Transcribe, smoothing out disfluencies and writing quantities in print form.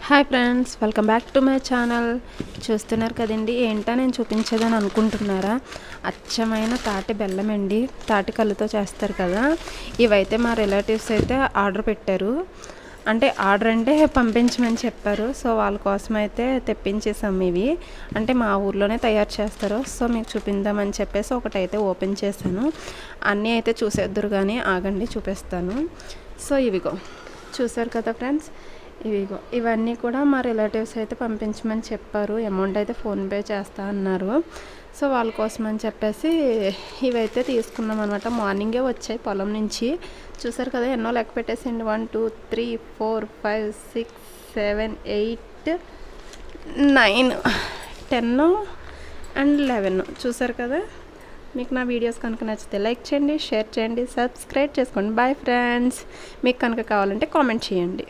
Hi friends, welcome back to my channel. చూస్తున్నారు కదండి, ఏంటో నేను చూపించేదని అనుకుంటున్నారా? అచ్చమైన తాటి బెల్లం అండి, తాటి కల్లుతో చేస్తారు కదా. ఇవైతే మా రిలేటివ్స్ అయితే ఆర్డర్ పెట్టారు. అంటే ఆర్డర్ అంటే పంపించమని చెప్పారు. సో వాళ్ళ కోసం అయితే తెప్పించేసాము. ఇవి అంటే మా ఊర్లోనే తయారు చేస్తారు. సో మీకు చూపిందామని చెప్పేసి ఒకటైతే ఓపెన్ చేశాను. అన్నీ అయితే చూసేద్దరు కానీ ఆగండి చూపిస్తాను. సో ఇవిగో చూసారు కదా ఫ్రెండ్స్, ఇవన్నీ కూడా మా రిలేటివ్స్ అయితే పంపించమని చెప్పారు. అమౌంట్ అయితే ఫోన్పే చేస్తా అన్నారు. సో వాళ్ళ కోసం అని చెప్పేసి ఇవైతే తీసుకున్నాం అనమాట. మార్నింగే వచ్చాయి పొలం నుంచి. చూసారు కదా, ఎన్నో లెక్క పెట్టేసిండి. 1 2 3 4 5 6 7 8 9 10 అండ్ 11. చూసారు కదా. మీకు నా వీడియోస్ కనుక నచ్చితే లైక్ చేయండి, షేర్ చేయండి, సబ్స్క్రైబ్ చేసుకోండి. Bye friends. మీకు కనుక కావాలంటే కామెంట్ చేయండి.